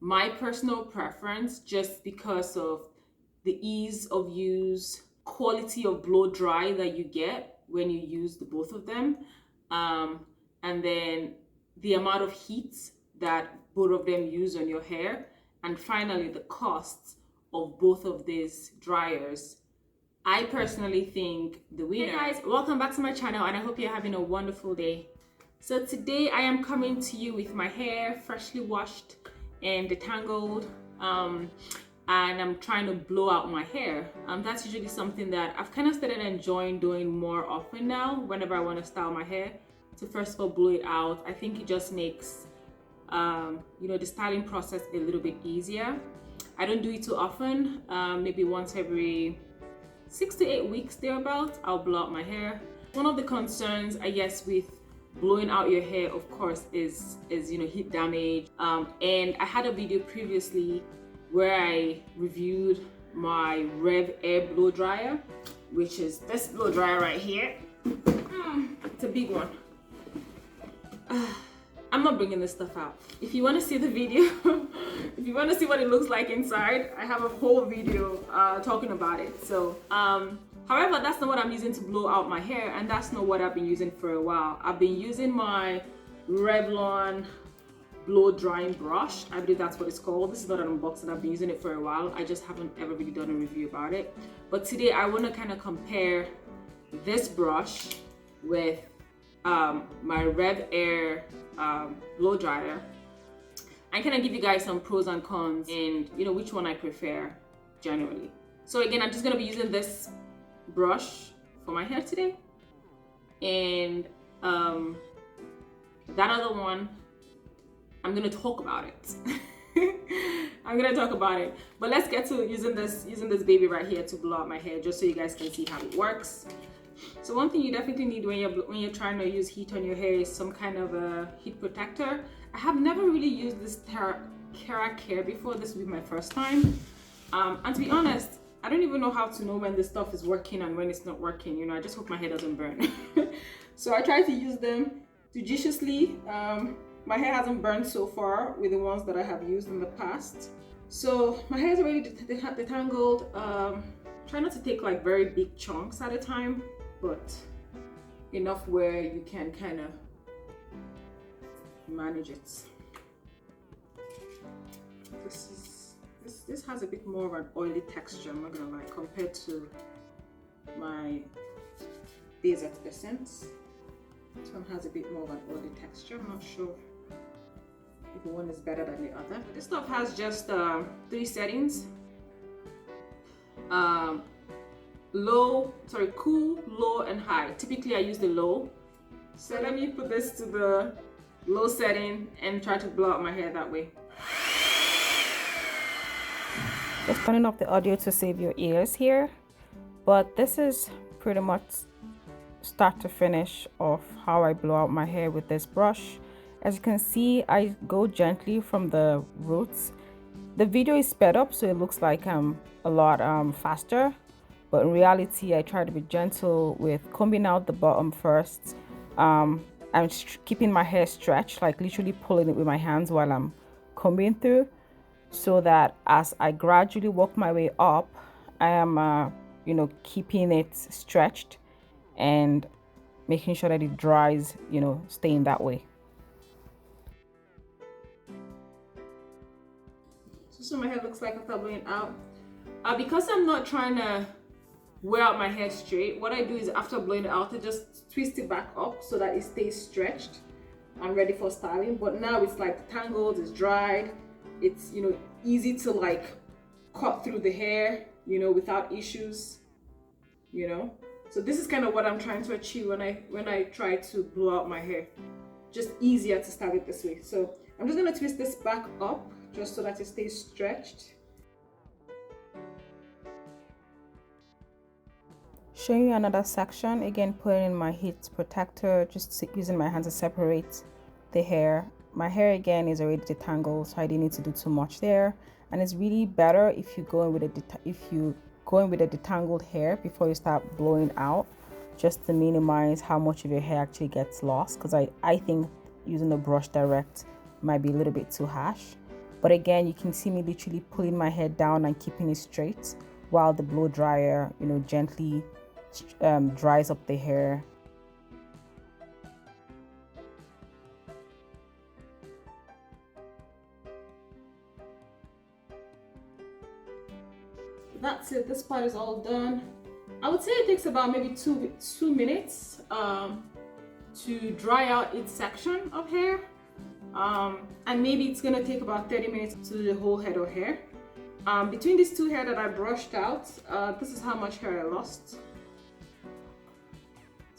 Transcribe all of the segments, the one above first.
my personal preference, just because of the ease of use, quality of blow dry that you get when you use the both of them, and then the amount of heat that both of them use on your hair, and finally the costs of both of these dryers. I personally think the winner. Hey guys, welcome back to my channel, and I hope you're having a wonderful day. So today I am coming to you with my hair freshly washed and detangled, and I'm trying to blow out my hair. That's usually something that I've kind of started enjoying doing more often now whenever I want to style my hair. To first of all blow it out, I think it just makes the styling process a little bit easier. I don't do it too often, maybe once every 6 to 8 weeks thereabouts I'll blow out my hair. One of the concerns, I guess, with blowing out your hair, of course, is heat damage, and I had a video previously where I reviewed my RevAir blow dryer, which is this blow dryer right here. It's a big one. I'm not bringing this stuff out. If you want to see the video, if you want to see what it looks like inside, I have a whole video talking about it. So however, that's not what I'm using to blow out my hair, and that's not what I've been using for a while. I've been using my Revlon blow drying brush. I believe that's what it's called. This is not an unboxing. I've been using it for a while. I just haven't ever really done a review about it. But today I want to kind of compare this brush with my RevAir blow dryer, and kind of give you guys some pros and cons, and which one I prefer generally. So again, I'm just going to be using this brush for my hair today, and that other one I'm going to talk about it. I'm going to talk about it, but let's get to using this baby right here to blow out my hair, just so you guys can see how it works. So one thing you definitely need when you're trying to use heat on your hair is some kind of a heat protector. I have never really used this Kera Care before. This will be my first time, and to be honest, I don't even know how to know when this stuff is working and when it's not working. I just hope my hair doesn't burn. So I try to use them judiciously. My hair hasn't burned so far with the ones that I have used in the past. So my hair is already detangled. Try not to take like very big chunks at a time, but enough where you can kind of manage it. This has a bit more of an oily texture, I'm not gonna lie, compared to my Desert Essence. This one has a bit more of an oily texture. I'm not sure if one is better than the other. But this stuff has just 3 settings. Cool, low, and high. Typically I use the low. So let me put this to the low setting and try to blow out my hair that way. Just turning off the audio to save your ears here, but this is pretty much start to finish of how I blow out my hair with this brush. As you can see, I go gently from the roots. The video is sped up, so it looks like I'm a lot faster, but in reality I try to be gentle with combing out the bottom first. I'm keeping my hair stretched, like literally pulling it with my hands while I'm combing through, so that as I gradually work my way up, I am keeping it stretched and making sure that it dries, staying that way. So my hair looks like after blowing out. Because I'm not trying to wear out my hair straight, what I do is after blowing it out, I just twist it back up so that it stays stretched and ready for styling. But now it's like tangled, it's dried, it's easy to like cut through the hair, without issues, So this is kind of what I'm trying to achieve when I try to blow out my hair. Just easier to style it this way. So I'm just gonna twist this back up just so that it stays stretched. Showing you another section, again putting in my heat protector, just using my hands to separate the hair. My hair again is already detangled, so I didn't need to do too much there. And it's really better if you go in with a detangled hair before you start blowing out, just to minimize how much of your hair actually gets lost, because I think using the brush direct might be a little bit too harsh. But again, you can see me literally pulling my hair down and keeping it straight while the blow dryer, gently dries up the hair. That's it. This part is all done. I would say it takes about maybe two minutes to dry out each section of hair. And maybe it's gonna take about 30 minutes to do the whole head of hair. Between these two hair that I brushed out, this is how much hair I lost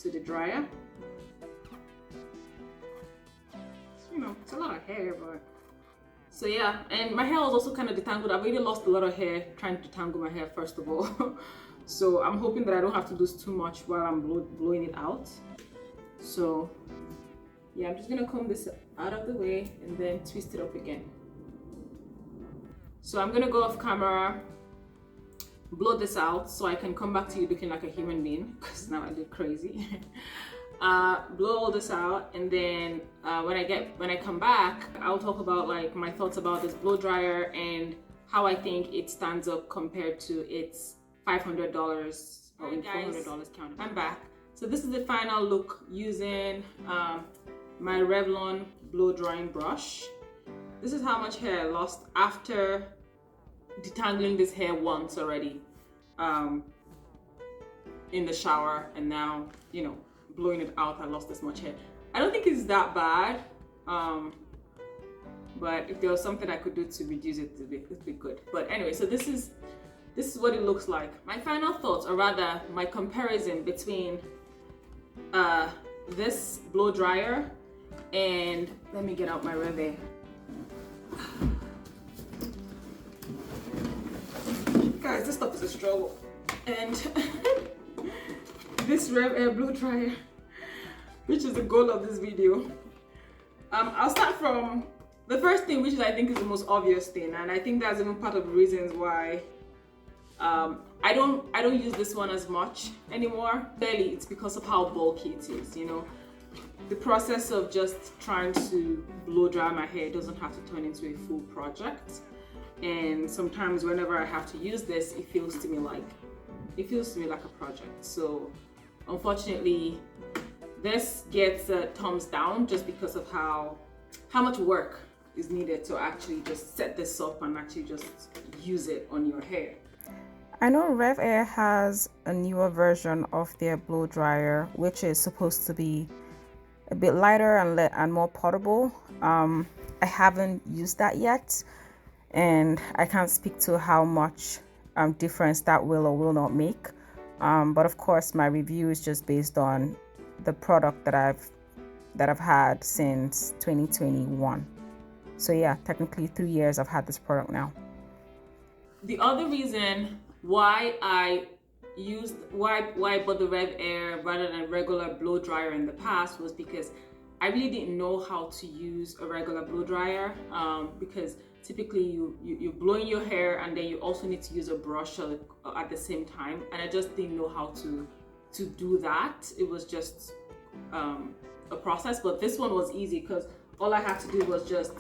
to the dryer. It's a lot of hair, but so yeah. And my hair was also kind of detangled. I've already lost a lot of hair trying to detangle my hair, first of all. So I'm hoping that I don't have to do too much while I'm blowing it out. So yeah, I'm just gonna comb this out of the way and then twist it up again. So I'm gonna go off camera, blow this out so I can come back to you looking like a human being, because now I look crazy. Blow all this out, and then when I come back, I'll talk about like my thoughts about this blow dryer and how I think it stands up compared to its $500 or $400 counter. I'm back. So this is the final look using my Revlon blow drying brush. This is how much hair I lost after detangling this hair once already in the shower, and now blowing it out, I lost this much hair. I don't think it's that bad, but if there was something I could do to reduce it, it'd be good. But anyway, so this is what it looks like. My final thoughts, or rather my comparison between this blow dryer and, let me get out my RevAir. Guys, this stuff is a struggle. And this RevAir blow dryer, which is the goal of this video. I'll start from the first thing, which I think is the most obvious thing, and I think that's even part of the reasons why I don't use this one as much anymore. Barely, it's because of how bulky it is. The process of just trying to blow dry my hair doesn't have to turn into a full project, and sometimes whenever I have to use this, it feels to me like a project. So unfortunately, this gets a thumbs down just because of how much work is needed to actually just set this up and actually just use it on your hair. I know RevAir has a newer version of their blow dryer, which is supposed to be a bit lighter and more portable. I haven't used that yet, and I can't speak to how much difference that will or will not make. But of course, my review is just based on the product that I've had since 2021. So yeah, technically 3 years I've had this product now. The other reason why I bought the RevAir rather than regular blow dryer in the past was because I really didn't know how to use a regular blow dryer, because typically you're blowing your hair and then you also need to use a brush at the same time, and I just didn't know how to do that. It was just a process, but this one was easy because all I had to do was just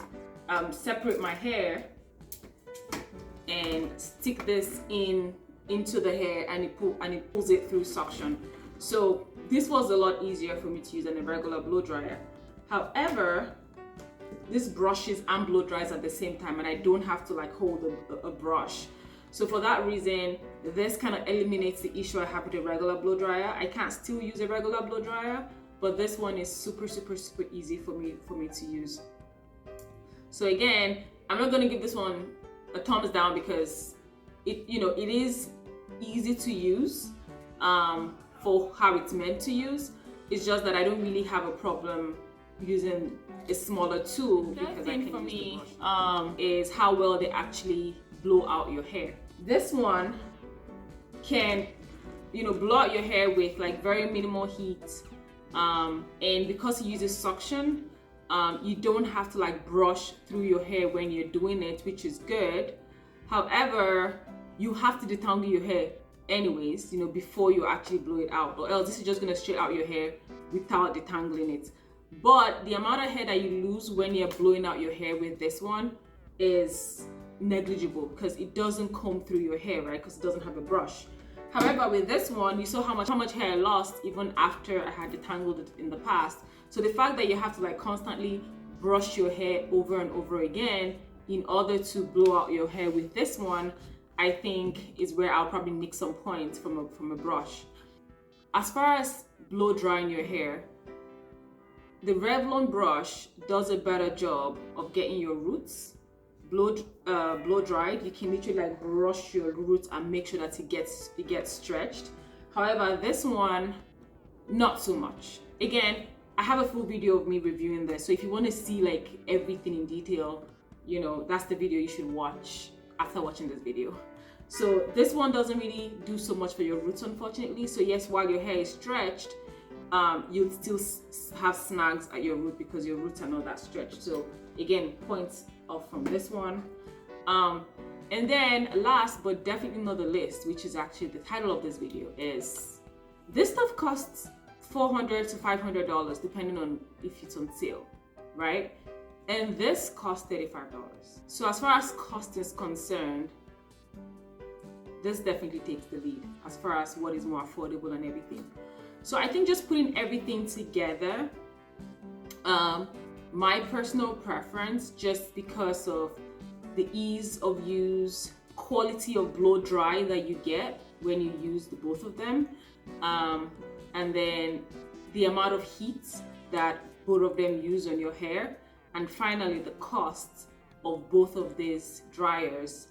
separate my hair and stick this into the hair, and it pulls it through suction. So this was a lot easier for me to use than a regular blow dryer. However, this brushes and blow dries at the same time, and I don't have to like hold a brush. So for that reason, this kind of eliminates the issue I have with a regular blow dryer. I can still use a regular blow dryer, but this one is super easy for me to use. So again, I'm not gonna give this one a thumbs down because it is easy to use for how it's meant to use. It's just that I don't really have a problem using a smaller tool because I can use the brush. Is how well they actually blow out your hair. This one can blow out your hair with like very minimal heat, and because it uses suction, you don't have to like brush through your hair when you're doing it, which is good. However, you have to detangle your hair anyways, before you actually blow it out, or else this is just gonna straight out your hair without detangling it. But the amount of hair that you lose when you're blowing out your hair with this one is negligible because it doesn't comb through your hair, right? Because it doesn't have a brush. However, with this one, you saw how much hair I lost even after I had detangled it in the past. So the fact that you have to like constantly brush your hair over and over again in order to blow out your hair with this one, I think is where I'll probably nick some points from a brush. As far as blow drying your hair, the Revlon brush does a better job of getting your roots blow dried. You can literally like brush your roots and make sure that it gets stretched. However, this one, not so much. Again, I have a full video of me reviewing this, so if you want to see like everything in detail, you know, that's the video you should watch after watching this video. So this one doesn't really do so much for your roots, unfortunately. So yes, while your hair is stretched, you'll still have snags at your root because your roots are not that stretched. So again, points off from this one. And then last but definitely not the least, which is actually the title of this video, is this stuff costs $400 to $500 depending on if it's on sale, right? And this costs $35. So as far as cost is concerned, this definitely takes the lead as far as what is more affordable and everything. So I think just putting everything together, my personal preference, just because of the ease of use, quality of blow dry that you get when you use the both of them, and then the amount of heat that both of them use on your hair, and finally the cost of both of these dryers.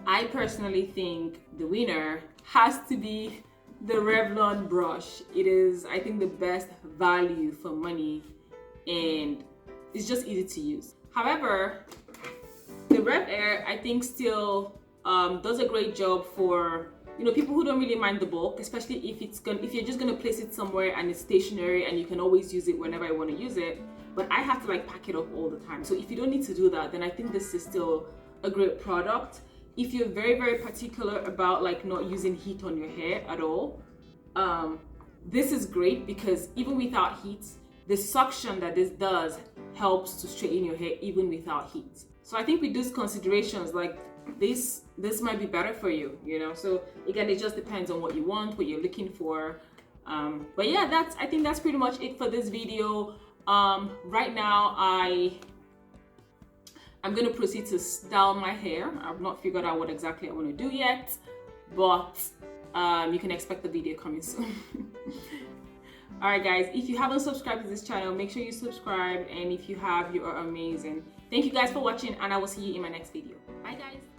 I personally think the winner has to be the Revlon brush. It is, I think, the best value for money, and it's just easy to use. However, the RevAir, I think, still does a great job for, you know, people who don't really mind the bulk, especially if you're just gonna place it somewhere and it's stationary and you can always use it whenever I want to use it. But I have to like pack it up all the time. So if you don't need to do that, then I think this is still a great product. If you're very, very particular about like not using heat on your hair at all, this is great because even without heat, the suction that this does helps to straighten your hair even without heat. So I think with those considerations, like this might be better for you, you know? So again, it just depends on what you want, what you're looking for. But yeah, I think that's pretty much it for this video. Right now, I'm gonna proceed to style my hair. I've not figured out what exactly I want to do yet, but you can expect the video coming soon. Alright guys, if you haven't subscribed to this channel, make sure you subscribe, and if you have, you are amazing. Thank you guys for watching, and I will see you in my next video. Bye guys.